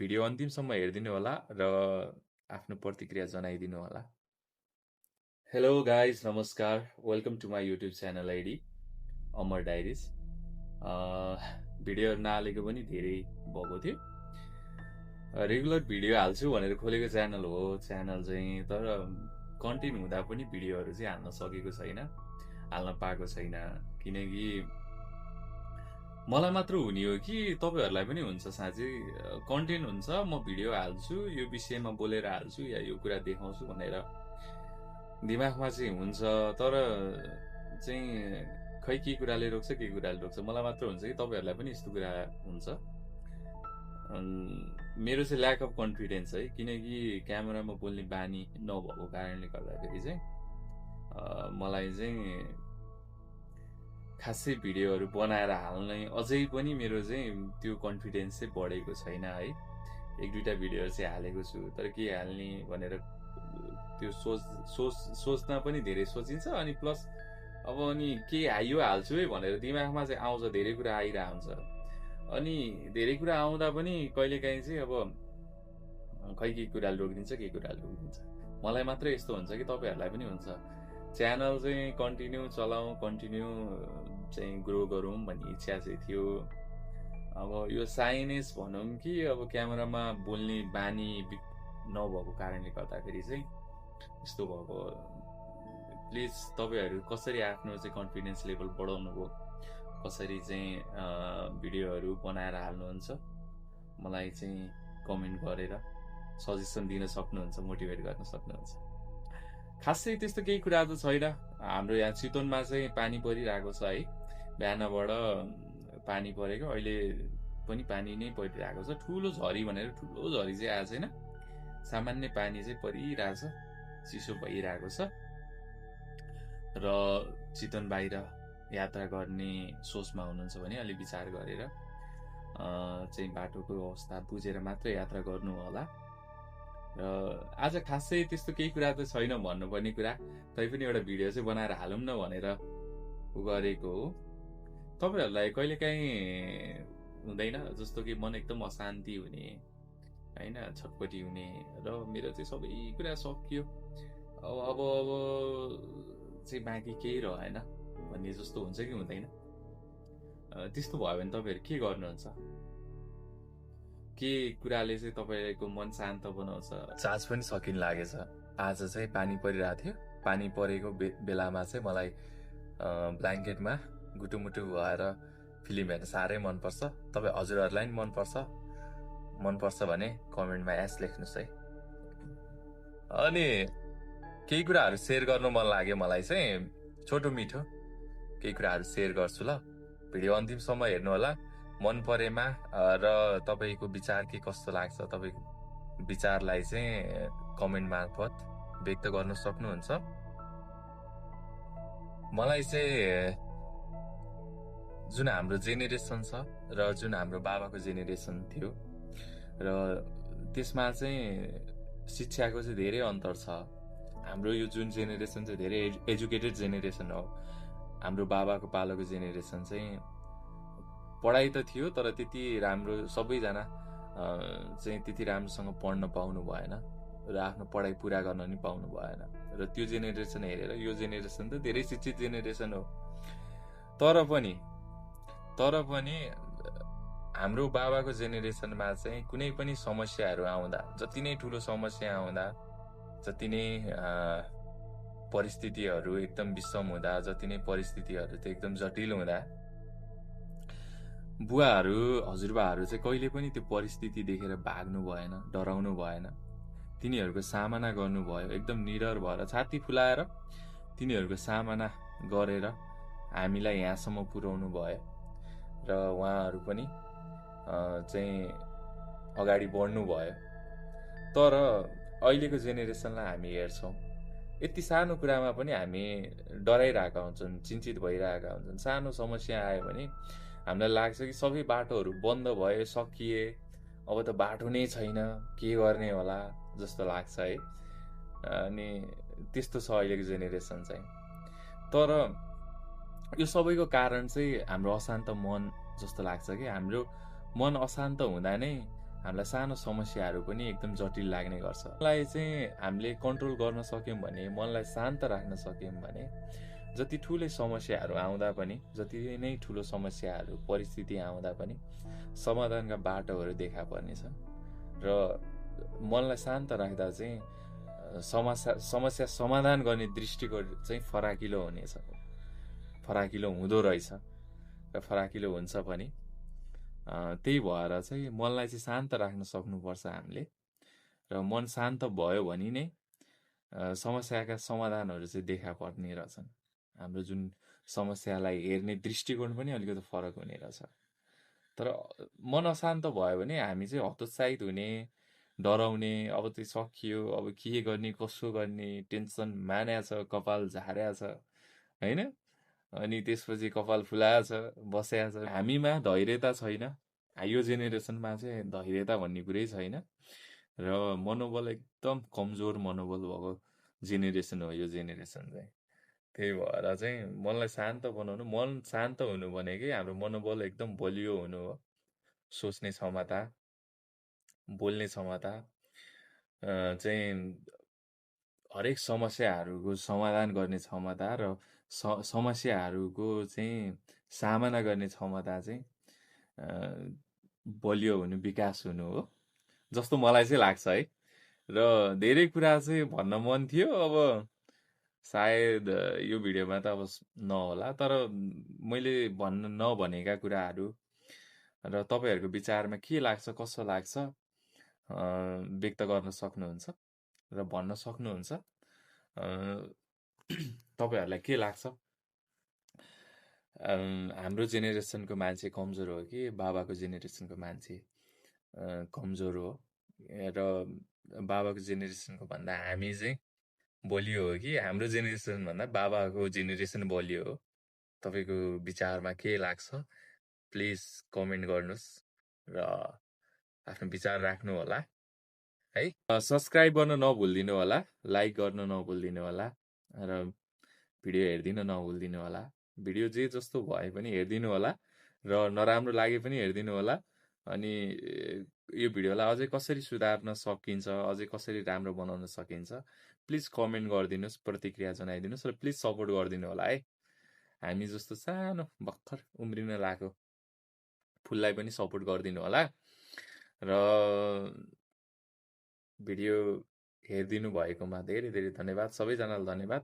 Video अन्तिमसम्म हेरिदिनु होला र आफ्नो प्रतिक्रिया जनाइदिनु होला। हेलो गाइज, नमस्कार। Welcome to my YouTube channel ID Amar diaries. भिडियोहरू नहालेको पनि धेरै भएको थियो। रेगुलर भिडियो हाल्छु भनेर खोलेको च्यानल हो। च्यानल चाहिँ तर कन्टेन्ट हुँदा पनि भिडियोहरू चाहिँ हाल्न सकेको छैन, हाल्न पाएको छैन। किनकि मलाई मात्र हुने हो कि तपाईँहरूलाई पनि हुन्छ? साँच्चै कन्टेन्ट हुन्छ, म भिडियो हाल्छु, यो विषयमा बोलेर हाल्छु या यो कुरा देखाउँछु भनेर दिमागमा चाहिँ हुन्छ, तर चाहिँ खै के कुराले रोक्छ के कुराले रोक्छ। मलाई मात्र हुन्छ कि तपाईँहरूलाई पनि यस्तो कुरा हुन्छ? मेरो चाहिँ ल्याक अफ कन्फिडेन्स है, किनकि क्यामेरामा बोल्ने बानी नभएको कारणले गर्दाखेरि चाहिँ मलाई चाहिँ खासै भिडियोहरू बनाएर हाल्ने अझै पनि मेरो चाहिँ त्यो कन्फिडेन्स चाहिँ बढेको छैन है। एक दुईवटा भिडियोहरू चाहिँ हालेको छु, तर के हाल्ने भनेर त्यो सोच्न पनि धेरै सोचिन्छ। अनि प्लस अब अनि के यो हाल्छु है भनेर दिमागमा चाहिँ आउँछ, धेरै कुरा आइरहेको हुन्छ। अनि धेरै कुरा आउँदा पनि कहिलेकाहीँ चाहिँ अब खै के कुराले रोकिदिन्छ के कुराले रोकिदिन्छ। मलाई मात्रै यस्तो हुन्छ कि तपाईँहरूलाई पनि हुन्छ? च्यानल चाहिँ कन्टिन्यू चलाउँ, कन्टिन्यू चाहिँ ग्रो गरौँ भन्ने इच्छा चाहिँ थियो। अब यो साइनेस भनौँ कि अब क्यामेरामा बोल्ने बानी नभएको कारणले गर्दाखेरि चाहिँ यस्तो भएको। प्लिज तपाईँहरू कसरी आफ्नो चाहिँ कन्फिडेन्स लेभल बढाउनु भयो, कसरी चाहिँ भिडियोहरू बनाएर हाल्नुहुन्छ, मलाई चाहिँ कमेन्ट गरेर सजेसन दिन सक्नुहुन्छ, मोटिभेट गर्न सक्नुहुन्छ। खासै त्यस्तो केही कुरा त छैन। हाम्रो यहाँ चितवनमा चाहिँ पानी परिरहेको छ है। बिहानबाट पानी परेको, अहिले पनि पानी नै परिरहेको छ। ठुलो झरी भनेर ठुलो झरी चाहिँ आएको छैन, सामान्य पानी चाहिँ परिरहेछ, चिसो भइरहेको छ। र चितवन बाहिर यात्रा गर्ने सोचमा हुनुहुन्छ भने अलि विचार गरेर चाहिँ बाटोको अवस्था बुझेर मात्र यात्रा गर्नु होला। र आज खासै त्यस्तो केही कुरा त छैन भन्नुपर्ने कुरा, तैपनि एउटा भिडियो चाहिँ बनाएर हालौँ न भनेर गरेको हो। तपाईँहरूलाई कहिलेकाहीँ हुँदैन जस्तो कि मन एकदम अशान्ति हुने होइन, छटपटी हुने, र मेरो चाहिँ सबै कुरा सकियो, अब चाहिँ बाँकी केही रहेन भन्ने जस्तो हुन्छ कि हुँदैन? त्यस्तो भयो भने तपाईँहरू के गर्नुहुन्छ? के कुराले चाहिँ तपाईँको मन शान्त बनाउँछ? चार्ज पनि सकिन लागेछ। आज चाहिँ पानी परिरहेको थियो। पानी परेको बेलामा चाहिँ मलाई ब्ल्याङ्केटमा गुटुमुटु भएर फिल्म हेर्न साह्रै मनपर्छ। तपाईँ हजुरहरूलाई पनि मनपर्छ भने कमेन्टमा एस लेख्नुहोस् है। अनि केही कुराहरू सेयर गर्नु मन लाग्यो मलाई चाहिँ, छोटो मिठो केही कुराहरू सेयर गर्छु ल। भिडियो अन्तिमसम्म हेर्नु होला। मन परेमा र तपाईँको विचार के कस्तो लाग्छ, तपाईँको विचारलाई चाहिँ कमेन्ट मार्फत व्यक्त गर्न सक्नुहुन्छ। मलाई चाहिँ जुन हाम्रो जेनेरेसन छ र जुन हाम्रो बाबाको जेनेरेसन थियो, र त्यसमा चाहिँ शिक्षाको चाहिँ धेरै अन्तर छ। हाम्रो यो जुन जेनेरेसन चाहिँ धेरै एजुकेटेड जेनेरेसन हो। हाम्रो बाबाको पालोको जेनेरेसन चाहिँ पढाइ त थियो, तर त्यति राम्रो सबैजना चाहिँ त्यति राम्रोसँग पढ्न पाउनु भएन र आफ्नो पढाइ पुरा गर्न पनि पाउनु भएन। र त्यो जेनेरेसन हेरेर यो जेनेरेसन त धेरै शिक्षित जेनेरेसन हो। तर पनि हाम्रो बाबाको जेनेरेसनमा चाहिँ कुनै पनि समस्याहरू आउँदा, जति नै ठुलो समस्या आउँदा, जति नै परिस्थितिहरू एकदम विषम हुँदा, जति नै परिस्थितिहरू चाहिँ एकदम जटिल हुँदा, बुवाहरू हजुरबाहरू चाहिँ कहिले पनि त्यो परिस्थिति देखेर भाग्नु भएन, डराउनु भएन। तिनीहरूको सामना गर्नुभयो, एकदम निडर भएर छाती फुलाएर तिनीहरूको सामना गरेर हामीलाई यहाँसम्म पुर्याउनु भयो। र उहाँहरू पनि चाहिँ अगाडि बढ्नु भयो। तर अहिलेको जेनेरेसनलाई हामी हेर्छौँ, यति सानो कुरामा पनि हामी डराइरहेका हुन्छौँ, चिन्तित भइरहेका हुन्छौँ। सानो समस्या आयो भने हामीलाई लाग्छ कि सबै बाटोहरू बन्द भयो, सकिए, अब त बाटो नै छैन, के गर्ने होला जस्तो लाग्छ है। अनि त्यस्तो छ अहिलेको जेनेरेसन चाहिँ। तर यो सबैको कारण चाहिँ हाम्रो अशान्त मन जस्तो लाग्छ कि हाम्रो मन अशान्त हुँदा नै हामीलाई सानो समस्याहरू पनि एकदम जटिल लाग्ने गर्छ। मनलाई चाहिँ हामीले कन्ट्रोल गर्न सक्यौँ भने, मनलाई शान्त राख्न सक्यौँ भने, जति ठुलै समस्याहरू आउँदा पनि, जति नै ठुलो समस्याहरू परिस्थिति आउँदा पनि समाधानका बाटोहरू देखा पर्नेछ। र मनलाई शान्त राख्दा चाहिँ समस्या समाधान गर्ने दृष्टिकोण चाहिँ फराकिलो हुनेछ, फराकिलो हुँदो रहेछ र फराकिलो हुन्छ पनि। त्यही भएर चाहिँ मनलाई चाहिँ शान्त राख्न सक्नुपर्छ हामीले। र मन शान्त भयो भने नै समस्याका समाधानहरू चाहिँ देखा पर्ने रहेछन्। हाम्रो जुन समस्यालाई हेर्ने दृष्टिकोण पनि अलिकति फरक हुने रहेछ। तर मन अशान्त भयो भने हामी चाहिँ हतोत्साहित हुने, डराउने, अब चाहिँ सकियो, अब के गर्ने, कसो गर्ने, टेन्सन मान्या छ, कपाल झार्या छ, होइन? अनि त्यसपछि कपाल फुलाएको छ, बस्या छ। हामीमा धैर्यता छैन। यो जेनेरेसनमा चाहिँ धैर्यता भन्ने कुरै छैन र मनोबल एकदम कमजोर मनोबल भएको जेनेरेसन हो यो जेनेरेसन चाहिँ। त्यही भएर चाहिँ मनलाई शान्त बनाउनु, मन शान्त हुनु भनेकै हाम्रो मनोबल एकदम बलियो हुनु हो। सोच्ने क्षमता, बोल्ने क्षमता चाहिँ हरेक समस्याहरूको समाधान गर्ने क्षमता र समस्याहरूको चाहिँ सामना गर्ने क्षमता चाहिँ बलियो हुनु, विकास हुनु हो जस्तो मलाई चाहिँ लाग्छ है। र धेरै कुरा चाहिँ भन्न मन थियो, अब सायद यो भिडियोमा त अब नहोला, तर मैले भन्न नभनेका कुराहरू र तपाईँहरूको विचारमा के लाग्छ, कसो लाग्छ व्यक्त गर्न सक्नुहुन्छ र भन्न सक्नुहुन्छ। तपाईँहरूलाई के लाग्छ? हाम्रो जेनेरेसनको मान्छे कमजोर हो कि बाबाको जेनेरेसनको मान्छे कमजोर हो? र बाबाको जेनेरेसनको भन्दा हामी चाहिँ बलियो हो कि हाम्रो जेनेरेसन भन्दा बाबाको जेनेरेसन बलियो हो? तपाईँको विचारमा के लाग्छ? प्लिज कमेन्ट गर्नुहोस् र आफ्नो विचार राख्नु होला है। सब्सक्राइब गर्न नभुलिदिनु होला, लाइक गर्न नभुलिदिनु होला र भिडियो हेरिदिन नभुलिदिनु होला। भिडियो जे जस्तो भए पनि हेरिदिनु होला र नराम्रो लागे पनि हेरिदिनु होला। अनि यो भिडियोलाई अझै कसरी सुधार्न सकिन्छ, अझै कसरी राम्रो बनाउन सकिन्छ, प्लिज कमेन्ट गरिदिनुहोस्, प्रतिक्रिया जनाइदिनुहोस् र प्लिज सपोर्ट गरिदिनु होला है। हामी जस्तो सानो भर्खर उम्रिन लागेको फुललाई पनि सपोर्ट गरिदिनु होला र भिडियो हेरिदिनु भएकोमा धेरै धेरै धन्यवाद। सबैजनालाई धन्यवाद।